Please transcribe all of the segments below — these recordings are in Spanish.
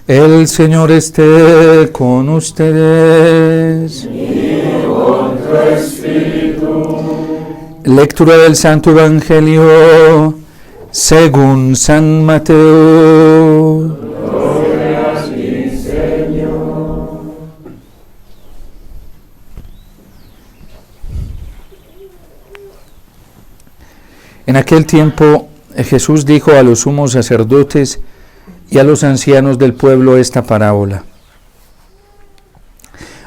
El Señor esté con ustedes. Y con tu espíritu. Lectura del Santo Evangelio según San Mateo. Gloria a ti, Señor. En aquel tiempo Jesús dijo a los sumos sacerdotes y a los ancianos del pueblo esta parábola.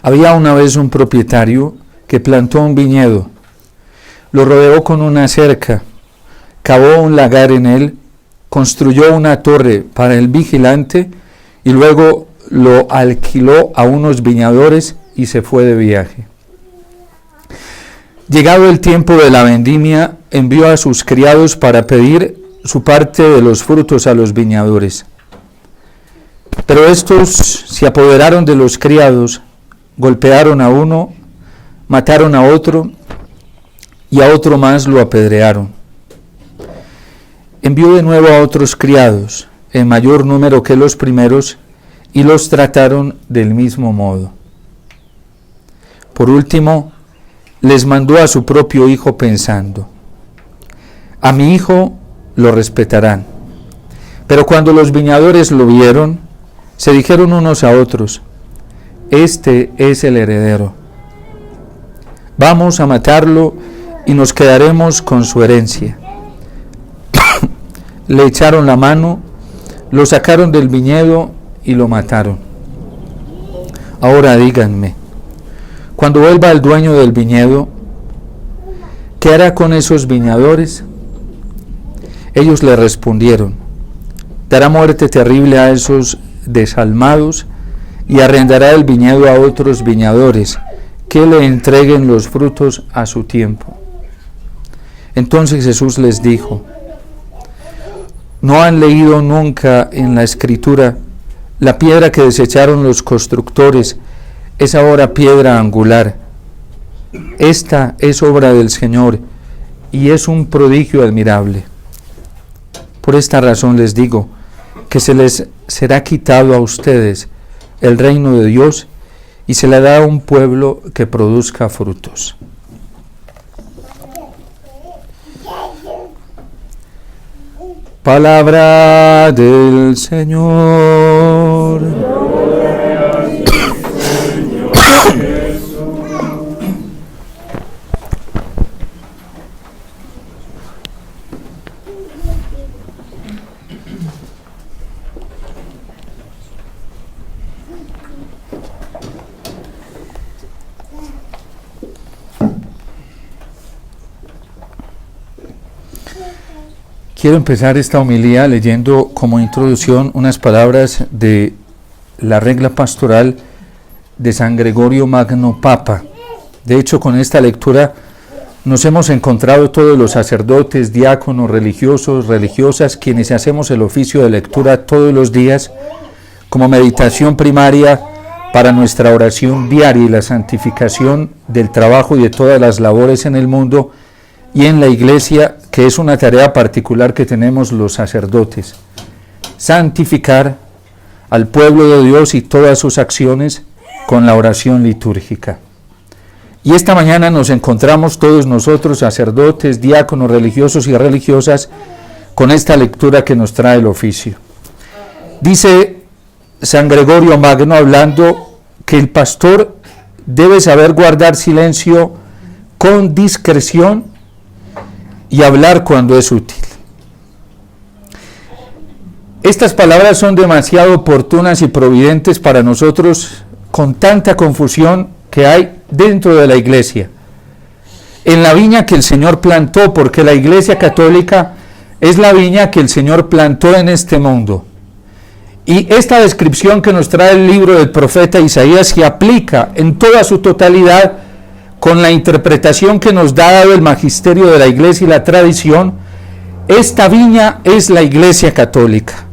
Había una vez un propietario que plantó un viñedo, lo rodeó con una cerca, cavó un lagar en él, construyó una torre para el vigilante y luego lo alquiló a unos viñadores y se fue de viaje. Llegado el tiempo de la vendimia, envió a sus criados para pedir su parte de los frutos a los viñadores. Pero estos se apoderaron de los criados, golpearon a uno, mataron a otro y a otro más lo apedrearon. Envió de nuevo a otros criados, en mayor número que los primeros, y los trataron del mismo modo. Por último, les mandó a su propio hijo pensando: a mi hijo lo respetarán. Pero cuando los viñadores lo vieron, se dijeron unos a otros: este es el heredero. Vamos a matarlo y nos quedaremos con su herencia. Le echaron la mano, lo sacaron del viñedo y lo mataron. Ahora díganme, cuando vuelva el dueño del viñedo, ¿qué hará con esos viñadores? Ellos le respondieron: dará muerte terrible a esos desalmados y arrendará el viñedo a otros viñadores que le entreguen los frutos a su tiempo. Entonces Jesús les dijo: ¿no han leído nunca en la Escritura: la piedra que desecharon los constructores es ahora piedra angular? Esta es obra del Señor y es un prodigio admirable. Por esta razón les digo que se les será quitado a ustedes el reino de Dios y se le da a un pueblo que produzca frutos. Palabra del Señor. Quiero empezar esta homilía leyendo como introducción unas palabras de la regla pastoral de San Gregorio Magno Papa. De hecho, con esta lectura nos hemos encontrado todos los sacerdotes, diáconos, religiosos, religiosas, quienes hacemos el oficio de lectura todos los días como meditación primaria para nuestra oración diaria y la santificación del trabajo y de todas las labores en el mundo y en la Iglesia, que es una tarea particular que tenemos los sacerdotes: santificar al pueblo de Dios y todas sus acciones con la oración litúrgica. Y esta mañana nos encontramos todos nosotros, sacerdotes, diáconos, religiosos y religiosas, con esta lectura que nos trae el oficio. Dice San Gregorio Magno, hablando, que el pastor debe saber guardar silencio con discreción y hablar cuando es útil. Estas palabras son demasiado oportunas y providentes para nosotros, con tanta confusión que hay dentro de la Iglesia, en la viña que el Señor plantó, porque la Iglesia católica es la viña que el Señor plantó en este mundo. Y esta descripción que nos trae el libro del profeta Isaías se aplica en toda su totalidad con la interpretación que nos da dado el magisterio de la Iglesia y la tradición. Esta viña es la Iglesia católica.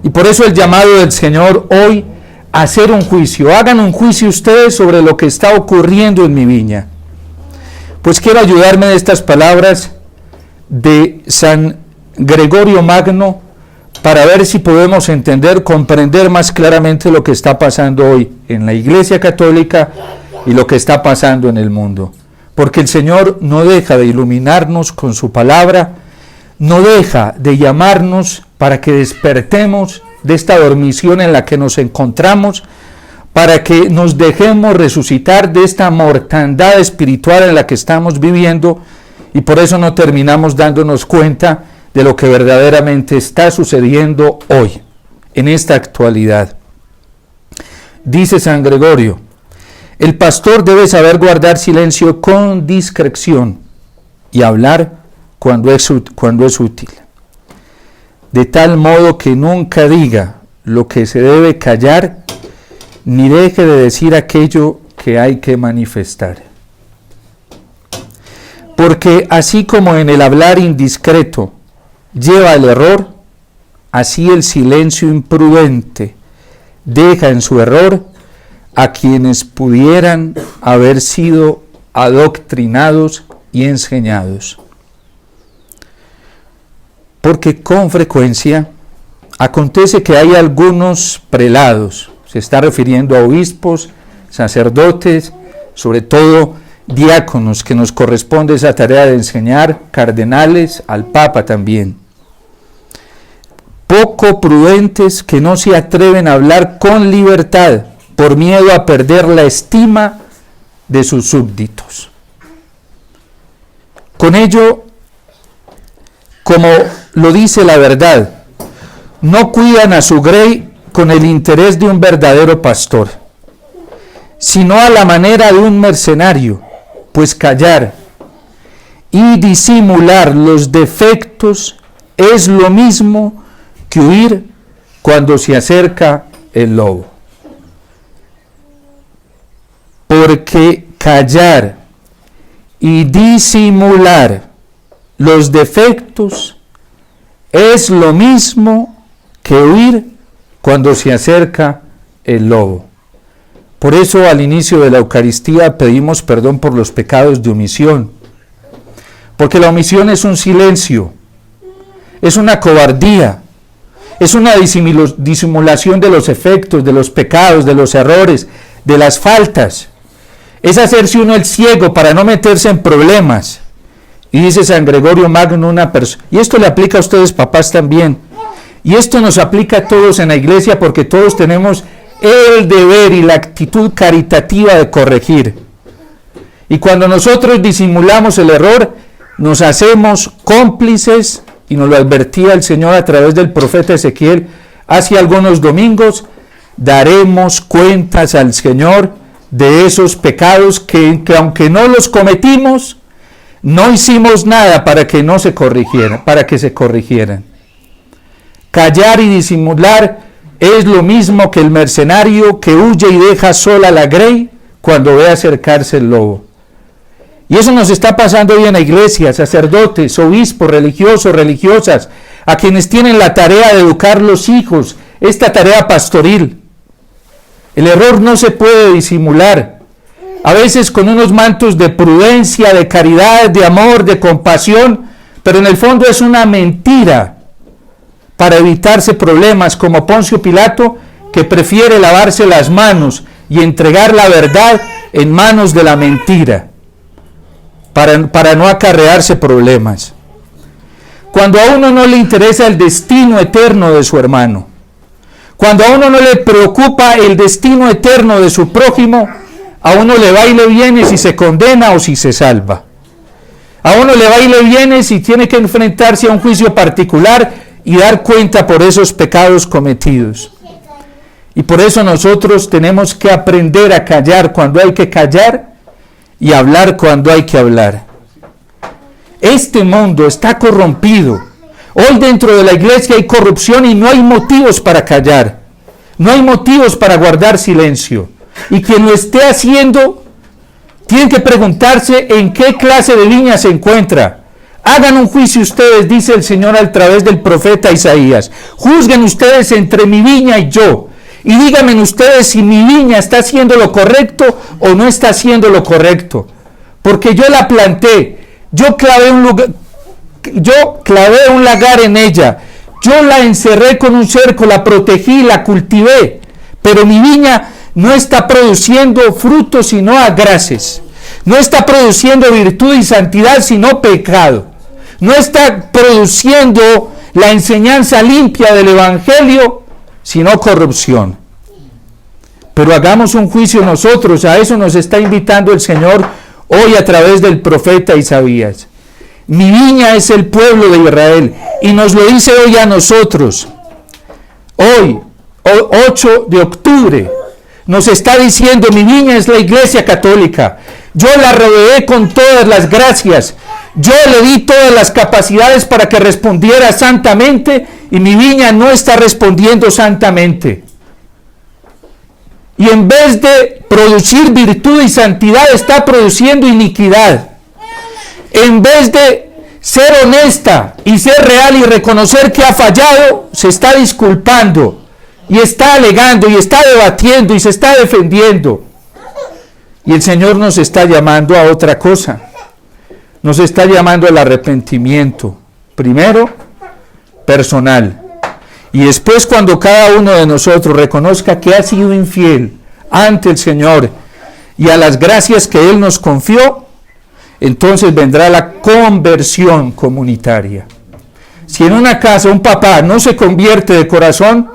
Y por eso el llamado del Señor hoy a hacer un juicio. Hagan un juicio ustedes sobre lo que está ocurriendo en mi viña. Pues quiero ayudarme de estas palabras de San Gregorio Magno para ver si podemos entender, comprender más claramente lo que está pasando hoy en la Iglesia Católica y lo que está pasando en el mundo. Porque el Señor no deja de iluminarnos con su palabra, no deja de llamarnos para que despertemos de esta dormición en la que nos encontramos, para que nos dejemos resucitar de esta mortandad espiritual en la que estamos viviendo, y por eso no terminamos dándonos cuenta de lo que verdaderamente está sucediendo hoy, en esta actualidad. Dice San Gregorio: el pastor debe saber guardar silencio con discreción y hablar cuando es útil, de tal modo que nunca diga lo que se debe callar, ni deje de decir aquello que hay que manifestar. Porque así como en el hablar indiscreto lleva al error, así el silencio imprudente deja en su error a quienes pudieran haber sido adoctrinados y enseñados. Porque con frecuencia acontece que hay algunos prelados, se está refiriendo a obispos, sacerdotes, sobre todo diáconos, que nos corresponde esa tarea de enseñar, cardenales, al Papa también, poco prudentes, que no se atreven a hablar con libertad por miedo a perder la estima de sus súbditos. Con ello, como lo dice la verdad, no cuidan a su grey con el interés de un verdadero pastor, sino a la manera de un mercenario, pues callar y disimular los defectos es lo mismo que huir cuando se acerca el lobo. Porque callar y disimular los defectos es lo mismo que huir cuando se acerca el lobo. Por eso al inicio de la Eucaristía pedimos perdón por los pecados de omisión, porque la omisión es un silencio, es una cobardía, es una disimulación de los efectos, de los pecados, de los errores, de las faltas. Es hacerse uno el ciego para no meterse en problemas. Y dice San Gregorio Magno, y esto le aplica a ustedes papás también, y esto nos aplica a todos en la iglesia, porque todos tenemos el deber y la actitud caritativa de corregir. Y cuando nosotros disimulamos el error, nos hacemos cómplices, y nos lo advertía el Señor a través del profeta Ezequiel hace algunos domingos: daremos cuentas al Señor de esos pecados que aunque no los cometimos, no hicimos nada para que no se corrigieran, para que se corrigieran. Callar y disimular es lo mismo que el mercenario que huye y deja sola la grey cuando ve acercarse el lobo. Y eso nos está pasando hoy en la iglesia: sacerdotes, obispos, religiosos, religiosas, a quienes tienen la tarea de educar los hijos, esta tarea pastoril. El error no se puede disimular. A veces con unos mantos de prudencia, de caridad, de amor, de compasión, pero en el fondo es una mentira para evitarse problemas, como Poncio Pilato, que prefiere lavarse las manos y entregar la verdad en manos de la mentira, para no acarrearse problemas. Cuando a uno no le interesa el destino eterno de su hermano, cuando a uno no le preocupa el destino eterno de su prójimo, a uno le va y le viene si se condena o si se salva. A uno le va y le viene si tiene que enfrentarse a un juicio particular y dar cuenta por esos pecados cometidos. Y por eso nosotros tenemos que aprender a callar cuando hay que callar y hablar cuando hay que hablar. Este mundo está corrompido. Hoy dentro de la iglesia hay corrupción y no hay motivos para callar. No hay motivos para guardar silencio. Y quien lo esté haciendo tiene que preguntarse en qué clase de viña se encuentra. Hagan un juicio ustedes, dice el Señor a través del profeta Isaías. Juzguen ustedes entre mi viña y yo. Y díganme ustedes si mi viña está haciendo lo correcto o no está haciendo lo correcto. Porque yo la planté, yo clavé un lagar en ella, Yo la encerré con un cerco, la protegí, la cultivé, pero mi viña no está produciendo frutos sino agraces. No está produciendo virtud y santidad sino pecado. No está produciendo la enseñanza limpia del Evangelio sino corrupción. Pero hagamos un juicio nosotros, a eso nos está invitando el Señor hoy a través del profeta Isaías. Mi viña es el pueblo de Israel, y nos lo dice hoy a nosotros. Hoy, 8 de octubre, nos está diciendo, mi viña es la Iglesia Católica. Yo la rodeé con todas las gracias. Yo le di todas las capacidades para que respondiera santamente, y mi viña no está respondiendo santamente. Y en vez de producir virtud y santidad, está produciendo iniquidad. En vez de ser honesta y ser real y reconocer que ha fallado, se está disculpando y está alegando y está debatiendo y se está defendiendo. Y el Señor nos está llamando a otra cosa. Nos está llamando al arrepentimiento. Primero, personal. Y después, cuando cada uno de nosotros reconozca que ha sido infiel ante el Señor y a las gracias que Él nos confió, entonces vendrá la conversión comunitaria. Si en una casa un papá no se convierte de corazón,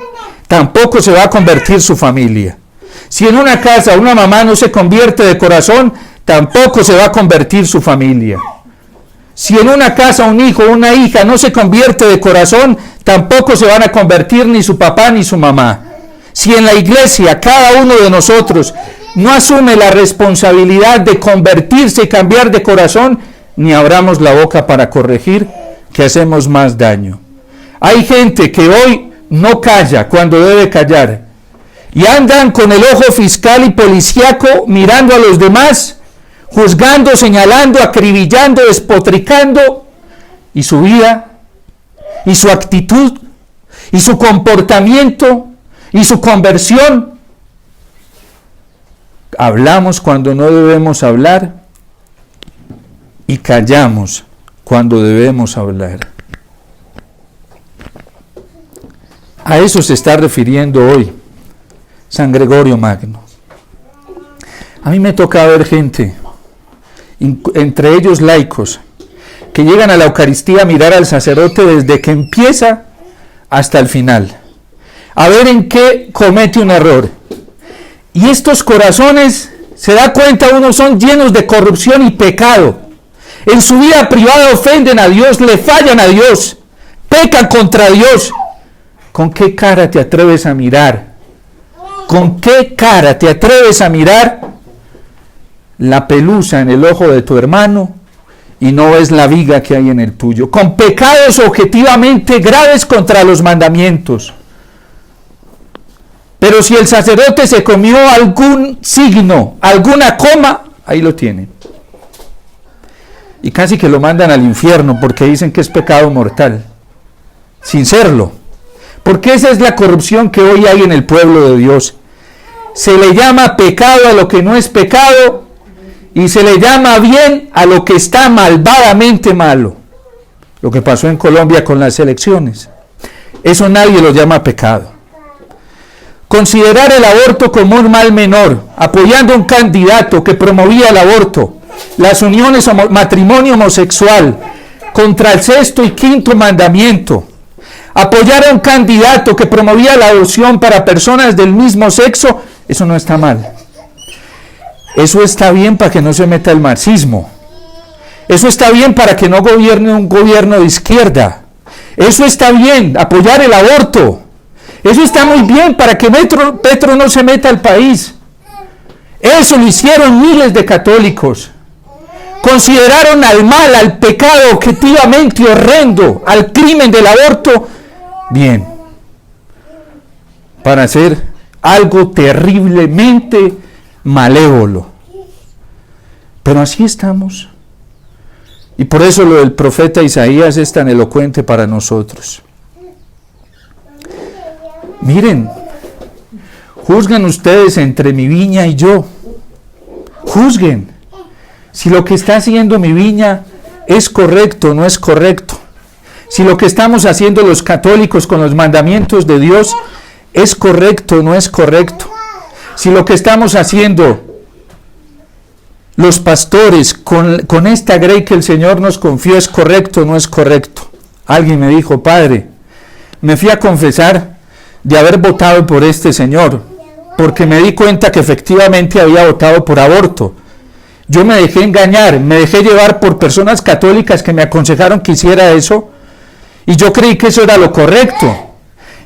tampoco se va a convertir su familia. Si en una casa una mamá no se convierte de corazón, tampoco se va a convertir su familia. Si en una casa un hijo o una hija no se convierte de corazón, tampoco se van a convertir ni su papá ni su mamá. Si en la iglesia cada uno de nosotros no asume la responsabilidad de convertirse y cambiar de corazón, ni abramos la boca para corregir, que hacemos más daño. Hay gente que hoy no calla cuando debe callar, y andan con el ojo fiscal y policíaco mirando a los demás, juzgando, señalando, acribillando, despotricando, y su vida, y su actitud, y su comportamiento, y su conversión. Hablamos cuando no debemos hablar, y callamos cuando debemos hablar. A eso se está refiriendo hoy San Gregorio Magno. A mí me toca ver gente, entre ellos laicos, que llegan a la Eucaristía a mirar al sacerdote desde que empieza hasta el final, a ver en qué comete un error. Y estos corazones, se da cuenta uno, son llenos de corrupción y pecado. En su vida privada ofenden a Dios, le fallan a Dios, pecan contra Dios. ¿Con qué cara te atreves a mirar? ¿Con qué cara te atreves a mirar la pelusa en el ojo de tu hermano y no ves la viga que hay en el tuyo? Con pecados objetivamente graves contra los mandamientos. Pero si el sacerdote se comió algún signo, alguna coma, ahí lo tienen. Y casi que lo mandan al infierno porque dicen que es pecado mortal, sin serlo. Porque esa es la corrupción que hoy hay en el pueblo de Dios. Se le llama pecado a lo que no es pecado, y se le llama bien a lo que está malvadamente malo. Lo que pasó en Colombia con las elecciones. Eso nadie lo llama pecado. Considerar el aborto como un mal menor, apoyando a un candidato que promovía el aborto, las uniones, matrimonio homosexual, contra el 6º y 5º mandamiento, apoyar a un candidato que promovía la adopción para personas del mismo sexo, eso no está mal. Eso está bien para que no se meta el marxismo. Eso está bien para que no gobierne un gobierno de izquierda. Eso está bien, apoyar el aborto. Eso está muy bien para que Petro no se meta al país. Eso lo hicieron miles de católicos. Consideraron al mal, al pecado objetivamente horrendo, al crimen del aborto, bien, para hacer algo terriblemente malévolo. Pero así estamos. Y por eso lo del profeta Isaías es tan elocuente para nosotros. Miren, juzguen ustedes entre mi viña y yo. Juzguen si lo que está haciendo mi viña es correcto o no es correcto. si lo que estamos haciendo los católicos con los mandamientos de Dios es correcto o no es correcto, si lo que estamos haciendo los pastores con esta grey que el Señor nos confió es correcto o no es correcto. Alguien me dijo: padre, me fui a confesar de haber votado por este señor, porque me di cuenta que efectivamente había votado por aborto. Yo me dejé engañar, me dejé llevar por personas católicas que me aconsejaron que hiciera eso, y yo creí que eso era lo correcto,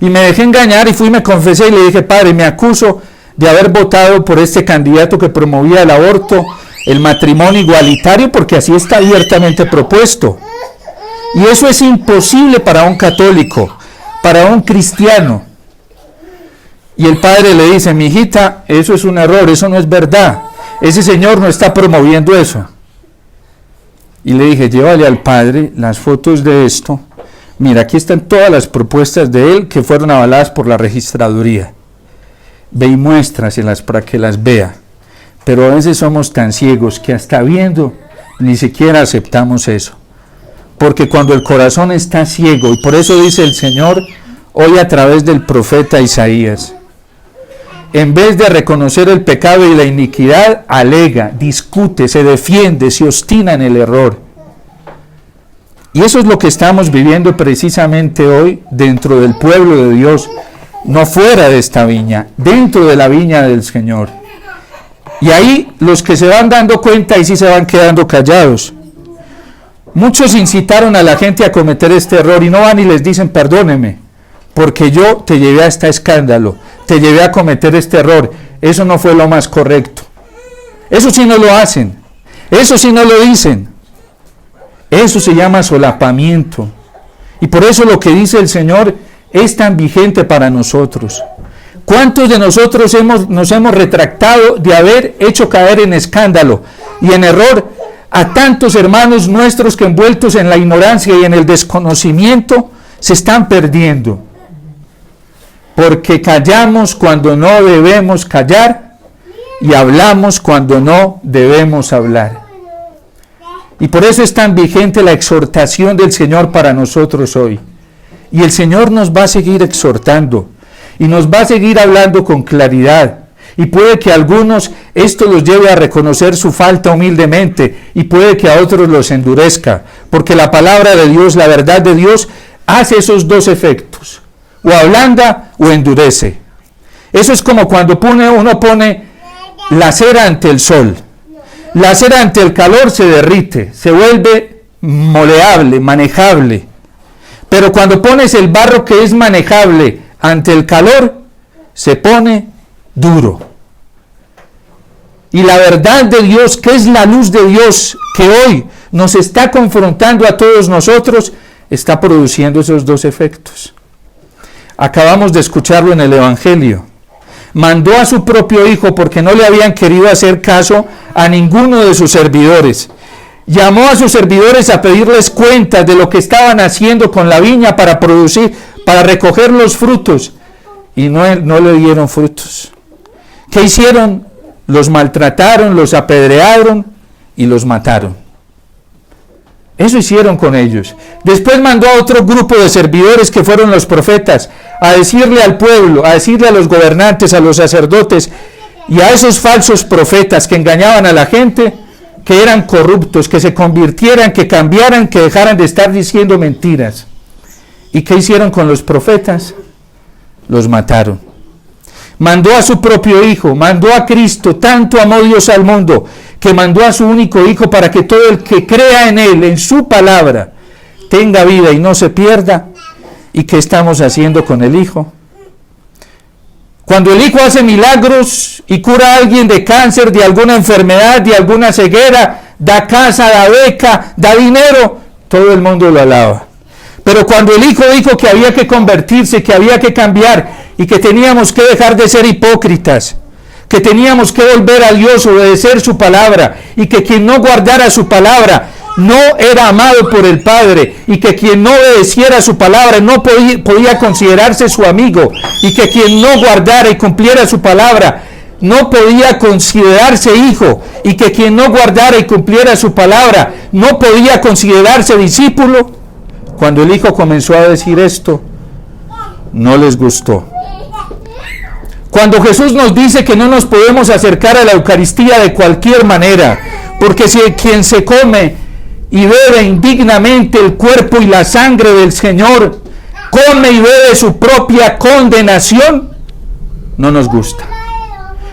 y me dejé engañar y fui y me confesé y le dije: padre, me acuso de haber votado por este candidato que promovía el aborto, el matrimonio igualitario, porque así está abiertamente propuesto. Y eso es imposible para un católico, para un cristiano. Y el padre le dice: mi hijita, eso es un error, eso no es verdad. Ese señor no está promoviendo eso. Y le dije: llévale al padre las fotos de esto. Mira, aquí están todas las propuestas de él que fueron avaladas por la registraduría. Ve y muéstraselas para que las vea. Pero a veces somos tan ciegos que hasta viendo ni siquiera aceptamos eso. Porque cuando el corazón está ciego, y por eso dice el Señor hoy a través del profeta Isaías, en vez de reconocer el pecado y la iniquidad, alega, discute, se defiende, se obstina en el error. Y eso es lo que estamos viviendo precisamente hoy dentro del pueblo de Dios, no fuera de esta viña, dentro de la viña del Señor. Y ahí los que se van dando cuenta y sí se van quedando callados. Muchos incitaron a la gente a cometer este error y no van y les dicen: perdóneme, porque yo te llevé a este escándalo, te llevé a cometer este error, eso no fue lo más correcto. Eso sí no lo hacen, eso sí no lo dicen. Eso se llama solapamiento. Y por eso lo que dice el Señor es tan vigente para nosotros. ¿Cuántos de nosotros nos hemos retractado de haber hecho caer en escándalo y en error a tantos hermanos nuestros que, envueltos en la ignorancia y en el desconocimiento, se están perdiendo? Porque callamos cuando no debemos callar y hablamos cuando no debemos hablar. Y por eso es tan vigente la exhortación del Señor para nosotros hoy. Y el Señor nos va a seguir exhortando y nos va a seguir hablando con claridad. Y puede que a algunos esto los lleve a reconocer su falta humildemente, y puede que a otros los endurezca, porque la palabra de Dios, la verdad de Dios, hace esos dos efectos: o ablanda o endurece. Eso es como cuando uno pone la cera ante el sol. La cera ante el calor se derrite, se vuelve moleable, manejable. Pero cuando pones el barro que es manejable ante el calor, se pone duro. Y la verdad de Dios, que es la luz de Dios, que hoy nos está confrontando a todos nosotros, está produciendo esos dos efectos. Acabamos de escucharlo en el Evangelio. Mandó a su propio hijo porque no le habían querido hacer caso a ninguno de sus servidores. Llamó a sus servidores a pedirles cuentas de lo que estaban haciendo con la viña para producir, para recoger los frutos, y no le dieron frutos. ¿Qué hicieron? Los maltrataron, los apedrearon y los mataron. Eso hicieron con ellos. Después mandó a otro grupo de servidores, que fueron los profetas, a decirle al pueblo, a decirle a los gobernantes, a los sacerdotes y a esos falsos profetas que engañaban a la gente, que eran corruptos, que se convirtieran, que cambiaran, que dejaran de estar diciendo mentiras. ¿Y qué hicieron con los profetas? Los mataron. Mandó a su propio hijo, mandó a Cristo. Tanto amó Dios al mundo que mandó a su único hijo para que todo el que crea en él, en su palabra, tenga vida y no se pierda. ¿Y qué estamos haciendo con el hijo? Cuando el hijo hace milagros y cura a alguien de cáncer, de alguna enfermedad, de alguna ceguera, da casa, da beca, da dinero, todo el mundo lo alaba. Pero cuando el hijo dijo que había que convertirse, que había que cambiar y que teníamos que dejar de ser hipócritas, que teníamos que volver a Dios, obedecer su palabra, y que quien no guardara su palabra no era amado por el Padre, y que quien no obedeciera su palabra no podía considerarse su amigo, y que quien no guardara y cumpliera su palabra no podía considerarse hijo, y que quien no guardara y cumpliera su palabra no podía considerarse discípulo. Cuando el Hijo comenzó a decir esto, no les gustó. Cuando Jesús nos dice que no nos podemos acercar a la Eucaristía de cualquier manera, porque si quien se come y bebe indignamente el cuerpo y la sangre del Señor, come y bebe su propia condenación, no nos gusta.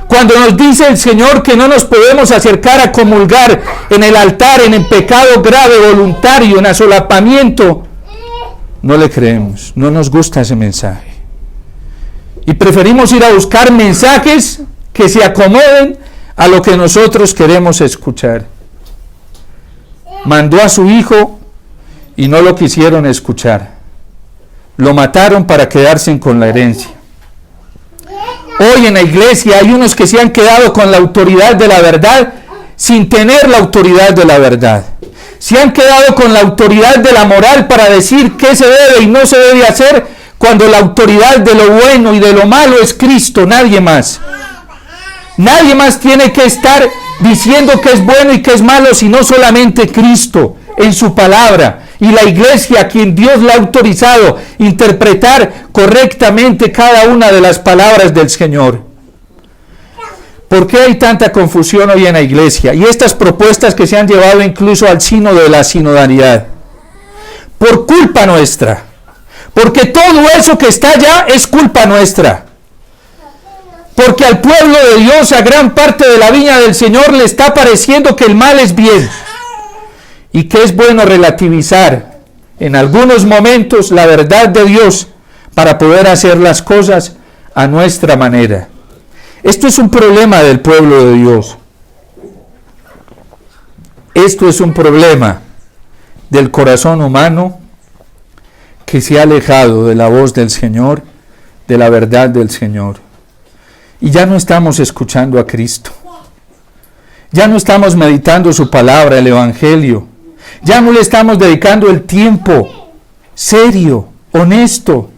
Cuando nos dice el Señor que no nos podemos acercar a comulgar en el altar, en el pecado grave, voluntario, en asolapamiento, no le creemos, no nos gusta ese mensaje. Y preferimos ir a buscar mensajes que se acomoden a lo que nosotros queremos escuchar. Mandó a su hijo y no lo quisieron escuchar. Lo mataron para quedarse con la herencia. Hoy en la iglesia hay unos que se han quedado con la autoridad de la verdad sin tener la autoridad de la verdad. Se han quedado con la autoridad de la moral para decir qué se debe y no se debe hacer, cuando la autoridad de lo bueno y de lo malo es Cristo, nadie más. Nadie más tiene que estar diciendo que es bueno y que es malo, sino solamente Cristo en su palabra. Y la iglesia, a quien Dios le ha autorizado interpretar correctamente cada una de las palabras del Señor. ¿Por qué hay tanta confusión hoy en la iglesia? Y estas propuestas que se han llevado incluso al sínodo de la sinodalidad. Por culpa nuestra. Porque todo eso que está allá es culpa nuestra. Porque al pueblo de Dios, a gran parte de la viña del Señor, le está pareciendo que el mal es bien. Y que es bueno relativizar en algunos momentos la verdad de Dios para poder hacer las cosas a nuestra manera. Esto es un problema del pueblo de Dios. Esto es un problema del corazón humano que se ha alejado de la voz del Señor, de la verdad del Señor. Y ya no estamos escuchando a Cristo. Ya no estamos meditando su palabra, el Evangelio. Ya no le estamos dedicando el tiempo serio, honesto,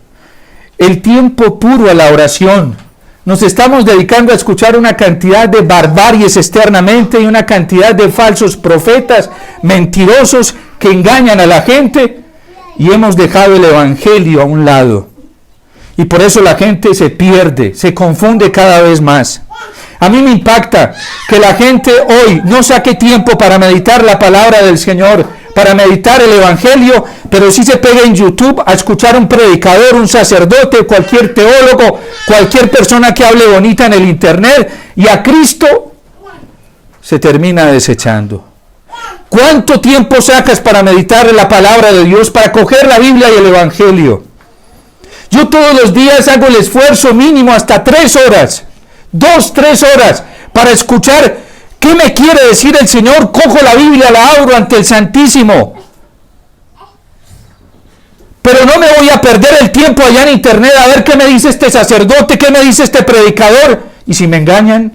el tiempo puro a la oración. Nos estamos dedicando a escuchar una cantidad de barbaries externamente y una cantidad de falsos profetas mentirosos que engañan a la gente, y hemos dejado el Evangelio a un lado. Y por eso la gente se pierde, se confunde cada vez más. A mí me impacta que la gente hoy no saque tiempo para meditar la palabra del Señor, para meditar el Evangelio, pero sí se pega en YouTube a escuchar un predicador, un sacerdote, cualquier teólogo, cualquier persona que hable bonita en el internet, y a Cristo se termina desechando. ¿Cuánto tiempo sacas para meditar la palabra de Dios, para coger la Biblia y el Evangelio? Yo todos los días hago el esfuerzo mínimo hasta 3 horas, 2-3 horas, para escuchar qué me quiere decir el Señor. Cojo la Biblia, la abro ante el Santísimo. Pero no me voy a perder el tiempo allá en internet a ver qué me dice este sacerdote, qué me dice este predicador. ¿Y si me engañan?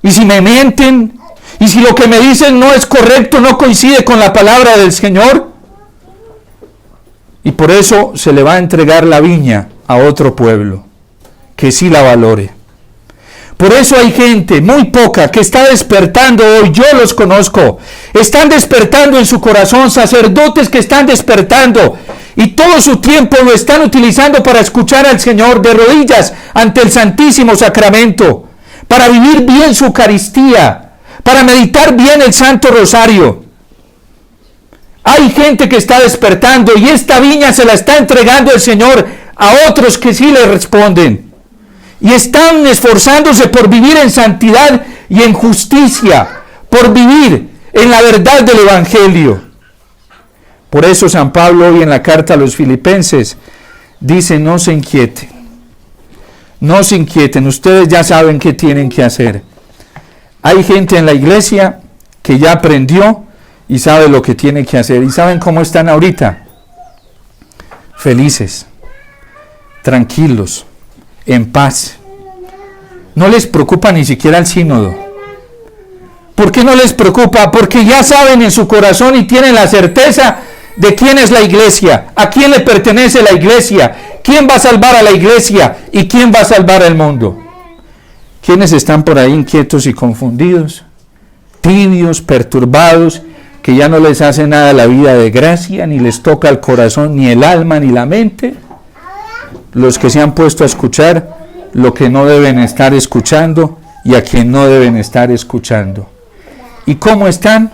¿Y si me mienten? ¿Y si lo que me dicen no es correcto, no coincide con la palabra del Señor? Y por eso se le va a entregar la viña a otro pueblo que sí la valore. Por eso hay gente muy poca que está despertando hoy. Yo los conozco. Están despertando en su corazón, sacerdotes que están despertando. Y todo su tiempo lo están utilizando para escuchar al Señor de rodillas ante el Santísimo Sacramento. Para vivir bien su Eucaristía. Para meditar bien el Santo Rosario. Hay gente que está despertando y esta viña se la está entregando el Señor a otros que sí le responden. Y están esforzándose por vivir en santidad y en justicia, por vivir en la verdad del Evangelio. Por eso San Pablo hoy en la carta a los Filipenses dice: no se inquieten, no se inquieten, ustedes ya saben qué tienen que hacer. Hay gente en la iglesia que ya aprendió y sabe lo que tiene que hacer. ¿Y saben cómo están ahorita? Felices, tranquilos, en paz. No les preocupa ni siquiera el sínodo. ¿Por qué no les preocupa? Porque ya saben en su corazón y tienen la certeza de quién es la iglesia, a quién le pertenece la iglesia, quién va a salvar a la iglesia y quién va a salvar al mundo. ¿Quiénes están por ahí inquietos y confundidos, tibios, perturbados, que ya no les hace nada la vida de gracia, ni les toca el corazón, ni el alma, ni la mente. Los que se han puesto a escuchar lo que no deben estar escuchando y a quien no deben estar escuchando. ¿Y cómo están?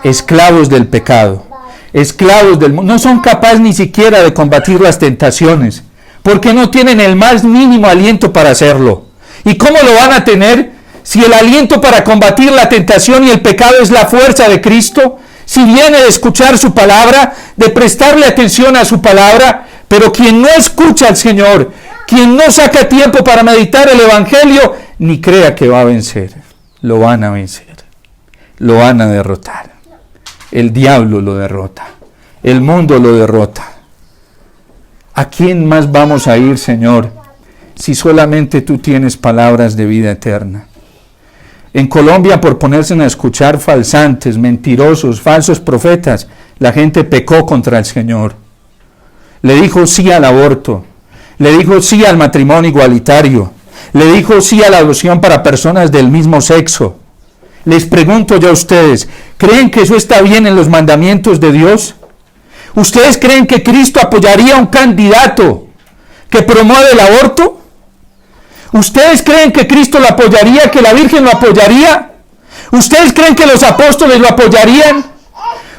Esclavos del pecado, esclavos del mundo. No son capaces ni siquiera de combatir las tentaciones, porque no tienen el más mínimo aliento para hacerlo. ¿Y cómo lo van a tener si el aliento para combatir la tentación y el pecado es la fuerza de Cristo? Si viene de escuchar su palabra, de prestarle atención a su palabra, pero quien no escucha al Señor, quien no saca tiempo para meditar el Evangelio, ni crea que va a vencer. Lo van a vencer, lo van a derrotar. El diablo lo derrota, el mundo lo derrota. ¿A quién más vamos a ir, Señor, si solamente tú tienes palabras de vida eterna? En Colombia, por ponerse a escuchar falsantes, mentirosos, falsos profetas, la gente pecó contra el Señor. Le dijo sí al aborto, le dijo sí al matrimonio igualitario, le dijo sí a la adopción para personas del mismo sexo. Les pregunto yo a ustedes, ¿creen que eso está bien en los mandamientos de Dios? ¿Ustedes creen que Cristo apoyaría a un candidato que promueve el aborto? ¿Ustedes creen que Cristo lo apoyaría, que la Virgen lo apoyaría? ¿Ustedes creen que los apóstoles lo apoyarían?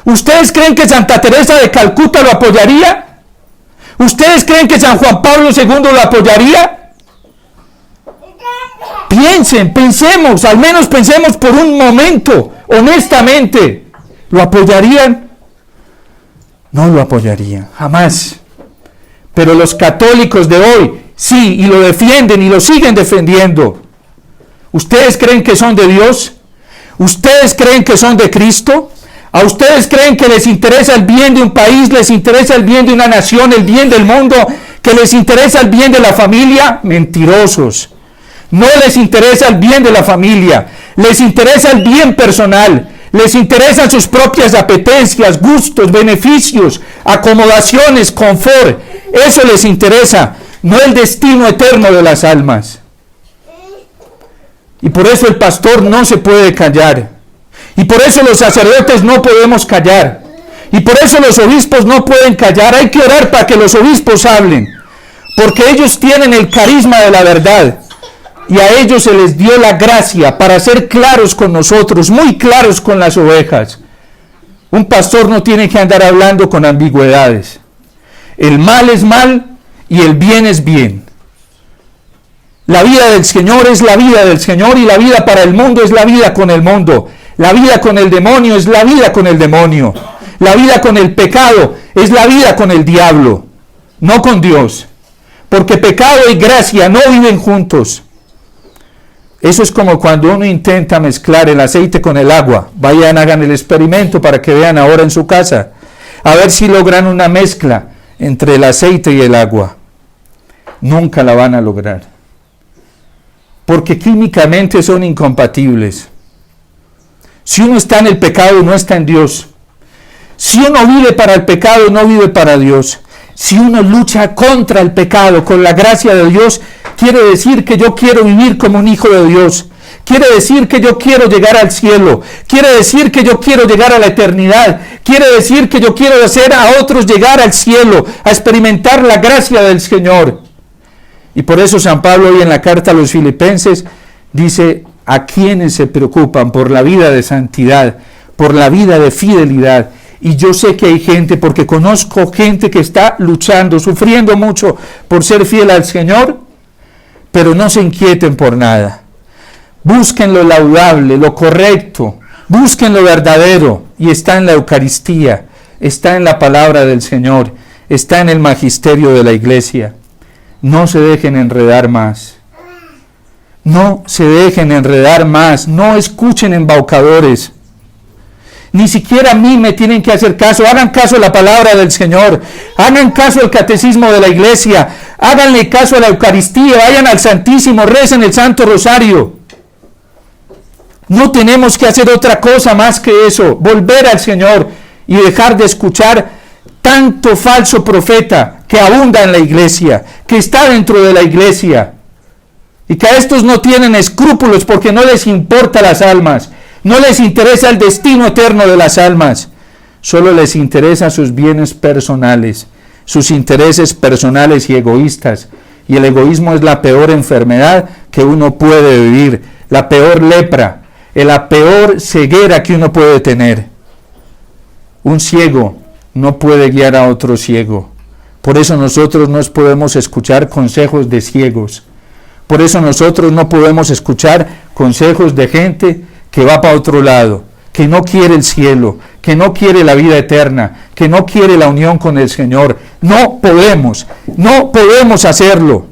¿Ustedes creen que Santa Teresa de Calcuta lo apoyaría? ¿Ustedes creen que San Juan Pablo II lo apoyaría? Pensemos, al menos pensemos por un momento, honestamente. ¿Lo apoyarían? No lo apoyarían, jamás. Pero los católicos de hoy, sí, y lo defienden y lo siguen defendiendo. ¿Ustedes creen que son de Dios? ¿Ustedes creen que son de Cristo? ¿A ustedes creen que les interesa el bien de un país, les interesa el bien de una nación, el bien del mundo, que les interesa el bien de la familia? Mentirosos. No les interesa el bien de la familia, les interesa el bien personal, les interesan sus propias apetencias, gustos, beneficios, acomodaciones, confort. Eso les interesa, no el destino eterno de las almas. Y por eso el pastor no se puede callar. Y por eso los sacerdotes no podemos callar. Y por eso los obispos no pueden callar. Hay que orar para que los obispos hablen. Porque ellos tienen el carisma de la verdad. Y a ellos se les dio la gracia para ser claros con nosotros, muy claros con las ovejas. Un pastor no tiene que andar hablando con ambigüedades. El mal es mal y el bien es bien. La vida del Señor es la vida del Señor y la vida para el mundo es la vida con el mundo. La vida con el demonio es la vida con el demonio. La vida con el pecado es la vida con el diablo, no con Dios. Porque pecado y gracia no viven juntos. Eso es como cuando uno intenta mezclar el aceite con el agua. Vayan, hagan el experimento para que vean ahora en su casa. A ver si logran una mezcla entre el aceite y el agua. Nunca la van a lograr. Porque químicamente son incompatibles. Si uno está en el pecado, no está en Dios. Si uno vive para el pecado, no vive para Dios. Si uno lucha contra el pecado, con la gracia de Dios, quiere decir que yo quiero vivir como un hijo de Dios. Quiere decir que yo quiero llegar al cielo. Quiere decir que yo quiero llegar a la eternidad. Quiere decir que yo quiero hacer a otros llegar al cielo, a experimentar la gracia del Señor. Y por eso San Pablo hoy en la carta a los Filipenses dice: a quienes se preocupan por la vida de santidad, por la vida de fidelidad. Y yo sé que hay gente, porque conozco gente que está luchando, sufriendo mucho por ser fiel al Señor, pero no se inquieten por nada. Busquen lo laudable, lo correcto, busquen lo verdadero, y está en la Eucaristía, está en la palabra del Señor, está en el magisterio de la Iglesia. No se dejen enredar más. No se dejen enredar más, no escuchen embaucadores. Ni siquiera a mí me tienen que hacer caso. Hagan caso a la palabra del Señor, hagan caso al catecismo de la Iglesia, háganle caso a la Eucaristía, vayan al Santísimo, recen el Santo Rosario. No tenemos que hacer otra cosa más que eso, volver al Señor y dejar de escuchar tanto falso profeta que abunda en la Iglesia, que está dentro de la Iglesia. Y que a estos no tienen escrúpulos porque no les importa las almas. No les interesa el destino eterno de las almas. Solo les interesa sus bienes personales, sus intereses personales y egoístas. Y el egoísmo es la peor enfermedad que uno puede vivir, la peor lepra, la peor ceguera que uno puede tener. Un ciego no puede guiar a otro ciego. Por eso nosotros no podemos escuchar consejos de ciegos. Por eso nosotros no podemos escuchar consejos de gente que va para otro lado, que no quiere el cielo, que no quiere la vida eterna, que no quiere la unión con el Señor. No podemos hacerlo.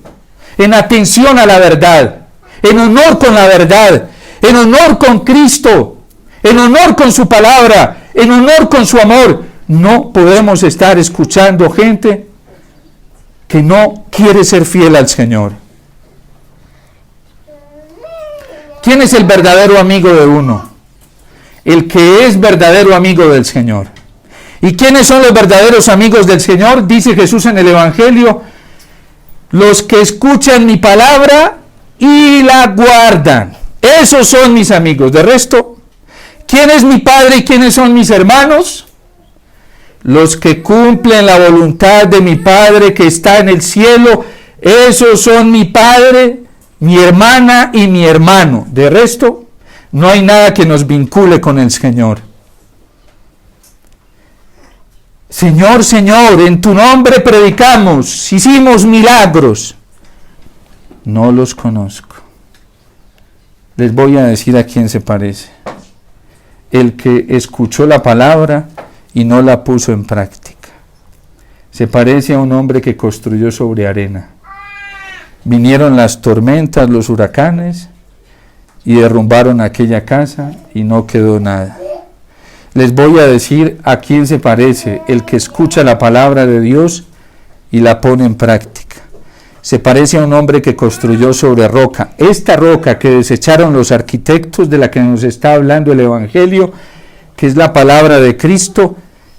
En atención a la verdad, en honor con la verdad, en honor con Cristo, en honor con su palabra, en honor con su amor. No podemos estar escuchando gente que no quiere ser fiel al Señor. ¿Quién es el verdadero amigo de uno? El que es verdadero amigo del Señor. ¿Y quiénes son los verdaderos amigos del Señor? Dice Jesús en el Evangelio: los que escuchan mi palabra y la guardan. Esos son mis amigos. De resto, ¿quién es mi Padre y quiénes son mis hermanos? Los que cumplen la voluntad de mi Padre que está en el cielo. Esos son mi Padre, mi hermana y mi hermano. De resto, no hay nada que nos vincule con el Señor. Señor, Señor, en tu nombre predicamos, hicimos milagros. No los conozco. Les voy a decir a quién se parece. El que escuchó la palabra y no la puso en práctica. Se parece a un hombre que construyó sobre arena. Vinieron las tormentas, los huracanes, y derrumbaron aquella casa y no quedó nada. Les voy a decir a quién se parece: el que escucha la palabra de Dios y la pone en práctica. Se parece a un hombre que construyó sobre roca. Esta roca que desecharon los arquitectos, de la que nos está hablando el Evangelio, que es la palabra de Cristo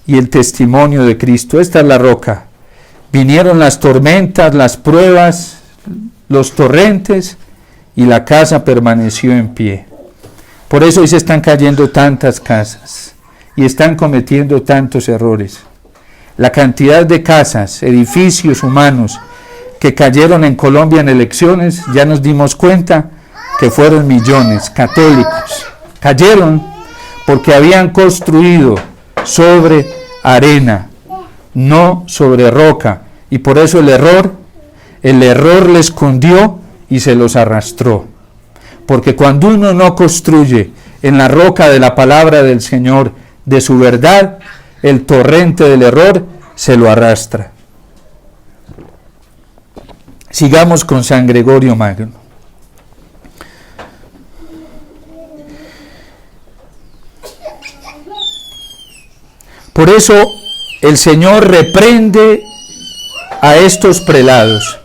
y el testimonio de Cristo. Esta es la roca. Vinieron las tormentas, las pruebas, los torrentes, y la casa permaneció en pie. Por eso hoy se están cayendo tantas casas y están cometiendo tantos errores. La cantidad de casas, edificios humanos que cayeron en Colombia en elecciones, ya nos dimos cuenta que fueron millones católicos. Cayeron porque habían construido sobre arena, no sobre roca, y por eso el error les cundió y se los arrastró. Porque cuando uno no construye en la roca de la palabra del Señor, de su verdad, el torrente del error se lo arrastra. Sigamos con San Gregorio Magno. Por eso el Señor reprende a estos prelados,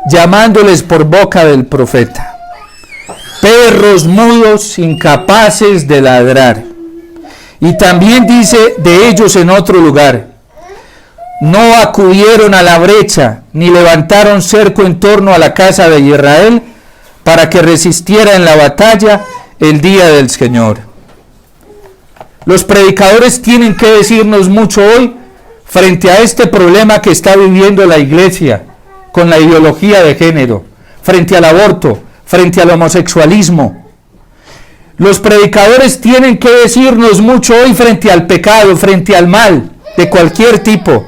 llamándoles por boca del profeta: perros mudos, incapaces de ladrar. Y también dice de ellos en otro lugar: no acudieron a la brecha, ni levantaron cerco en torno a la casa de Israel, para que resistiera en la batalla el día del Señor. Los predicadores tienen que decirnos mucho hoy frente a este problema que está viviendo la iglesia con la ideología de género, frente al aborto, frente al homosexualismo. Los predicadores tienen que decirnos mucho hoy frente al pecado, frente al mal de cualquier tipo.